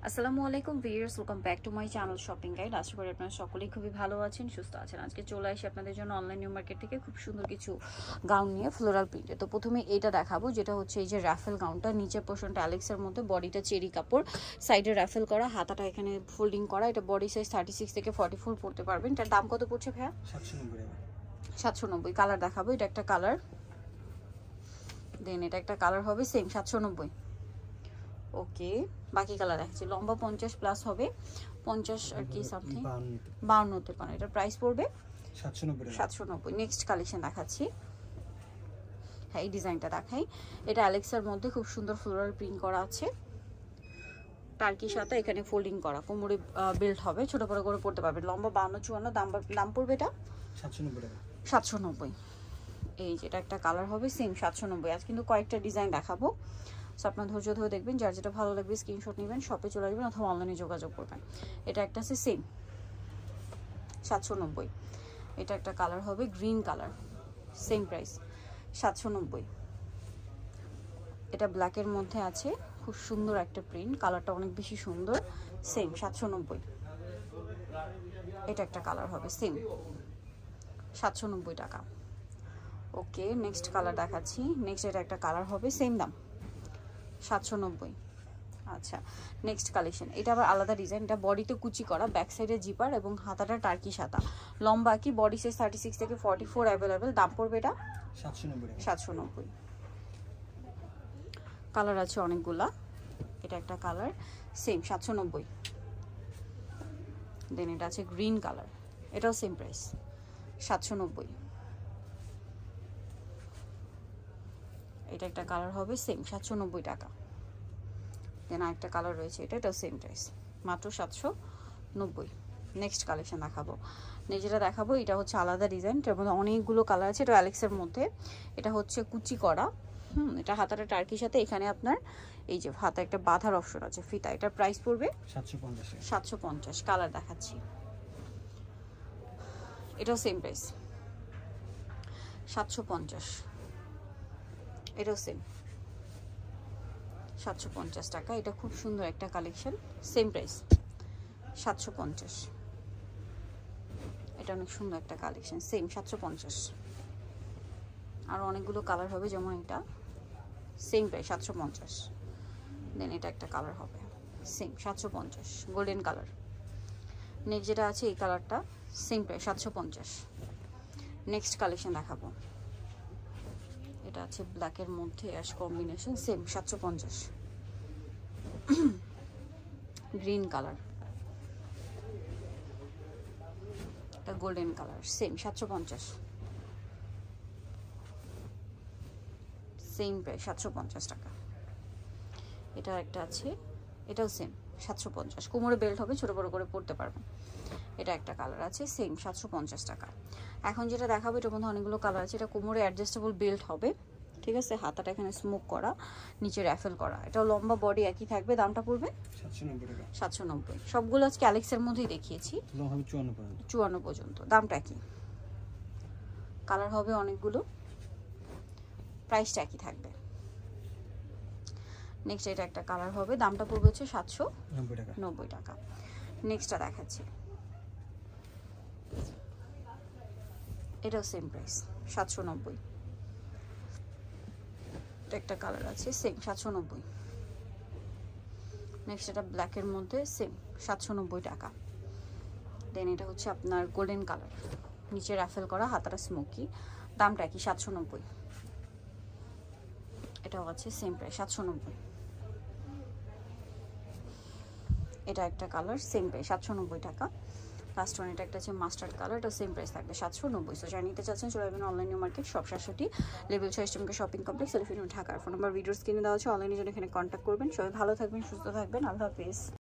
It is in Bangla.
আসসালামু আলাইকুম viewers, welcome back to my channel shopping guide. আশা করি আপনারা সকলেই খুবই ভালো আছেন, সুস্থ আছেন। আজকে চলে আসি আপনাদের জন্য অনলাইন নিউ মার্কেট থেকে খুব সুন্দর কিছু গাউন নিয়ে ফ্লোরাল প্রিন্টে। তো প্রথমে এটা দেখাবো, যেটা হচ্ছে এই যে রাফেল গাউনটা। নিচের পোর্শনটা অ্যালেক্সের মধ্যে, বডিটা চেরি কাপড়, সাইডে রাফেল করা, হাতাটা এখানে ফোল্ডিং করা। এটা বডি সাইজ 36 থেকে 44 পড়তে পারবেন। এটার দাম কত পড়ছে ভাইয়া? 790। কালার দেখাবো, এটা একটা কালার, দেন এটা একটা কালার হবে সেম 790। ওকে, বাকি কালার দেখাচ্ছি। লম্বা 50 প্লাস হবে, 50 আর কি সামথিং 52 হতে পারে। এটার প্রাইস পড়বে 790। নেক্সট কালেকশন দেখাচ্ছি। হ্যাঁ, এই ডিজাইনটা দেখাই। এটা অ্যালেক্সার মধ্যে খুব সুন্দর ফ্লোরাল প্রিন্ট করা আছে, টার্কির সাথে এখানে ফোল্ডিং করা, কোমরে বেল্ট হবে, ছোট বড় করে পড়তে পারবে। লম্বা 52-54, দাম পড়বে এটা 790। এই যেটা একটা কালার হবে সেম 790। আজ কিন্তু কয়েকটা ডিজাইন দেখাবো, সো আপনার ধৈর্য ধরে দেখবেন। যার যেটা ভালো লাগবে স্ক্রিনশট নেবেন, শপে চলে আসবেন অথবা অনলাইনে যোগাযোগ করবেন। এটা একটা আছে সেম 790। এটা একটা কালার হবে গ্রিন কালার, সেম প্রাইস 790। এটা ব্ল্যাকের মধ্যে আছে, খুব সুন্দর একটা প্রিন্ট, কালারটা অনেক বেশি সুন্দর, সেম 790। এটা একটা কালার হবে সেম 790 টাকা। ওকে, নেক্সট কালার দেখাচ্ছি। নেক্সট এটা একটা কালার হবে সেম দাম 790। আচ্ছা, নেক্সট কালেকশন। এটা আবার আলাদা ডিজাইন। এটা বডিতে কুচি করা, ব্যাক সাইডে জিপার এবং হাতাটা টার্কি হাতা, লম্বা কি, বডি সাইজ 36 থেকে 44 অ্যাভেলেবেল। দাম পড়বে এটা 790। কালার আছে অনেকগুলা, এটা একটা কালার সেম 790। দেন এটা আছে গ্রিন কালার, এটাও সেম প্রাইস 790। এটা একটা কালার হবে সেম 790 টাকা। দেন আরেকটা কালার রয়েছে, এটাও সেম প্রাইস, মাত্র 790। নেক্সট কালেকশন দেখাবো। যেটা দেখাবো এটা হচ্ছে আলাদা ডিজাইন, এটার মধ্যে অনেকগুলো কালার আছে। এটা অ্যালেক্সের মধ্যে, এটা হচ্ছে কুচি করা, এটা হাতাটা টার্কির সাথে এখানে আপনার এই যে হাতা একটা বাঁধার অপশন আছে, ফিতা। এটার প্রাইস পড়বে 750। কালার দেখাচ্ছি, এটাও সেম প্রাইস 750। এটাও সেম 750 টাকা। এটা খুব সুন্দর একটা কালেকশন, সেম প্রাইস 750। এটা অনেক সুন্দর একটা কালেকশন, সেম 750। আর অনেকগুলো কালার হবে, যেমন এটা সেম প্রাইস 750। দেন এটা একটা কালার হবে সেম 750, গোল্ডেন কালার। নেক্সট যেটা আছে এই কালারটা সেম প্রাইস 750। নেক্সট কালেকশন দেখাবো, এটা আছে ব্ল্যাকের মধ্যে ash combination, same 750। Green colour, এটা golden colour, same 750। Same price 750 টাকা। এটা একটা আছে, এটাও সেম 750। কোমরে বেল্ট হবে, ছোট বড় করে পড়তে পারবেন। এটা একটা কালার আছে সেম 750 টাকা। এখন যেটা দেখাবো এটার মধ্যে অনেকগুলো কালার আছে। এটা কোমরে অ্যাডজাস্টেবল বেল্ট হবে, ঠিক আছে, হাতাটা এখানে স্মোক করা, নিচে র্যাফেল করা। এটাও লম্বা, বডি একই থাকবে। দামটা পড়বে 790। সবগুলো আজকে অ্যালেক্সের মধ্যেই দেখিয়েছি, 54 পর্যন্ত। দামটা একই, কালার হবে অনেকগুলো, প্রাইসটা একই থাকবে। নেক্সট এটা একটা কালার হবে, দামটা পড়বে হচ্ছে 790 টাকা। নেক্সটটা দেখাচ্ছি, এটাও সেম প্রাইস 790। একটা কালার আছে সেম 790। নেক্সট এটা ব্ল্যাকের মধ্যে সেম 790 টাকা। দেন এটা হচ্ছে আপনার গোল্ডেন কালার, নিচে রাফেল করা, হাতাটা স্মোকি, দামটা কি 790। এটাও আছে সেম প্রাইস 790। এটা একটা কালার সেম প্রাইস 790 টাকা। লাস্ট ওয়ান এটা একটা আছে মাস্টার্ড কালার, এটা সেম প্রাইস থাকবে 790। সো যারা নিতে চাচ্ছেন চলে যাবেন online new market, shop 67 level 6 স্টেমকে শপিং কমপ্লেক্স, এলিফ্যান্ট ঢাকার। ফোন নাম্বার ভিডিওর স্ক্রিনে দেওয়া আছে, অনলাইনে জন্য এখানে কন্ট্যাক্ট করবেন। সবাই ভালো থাকবেন, সুস্থ থাকবেন, আল্লাহ হাফেজ।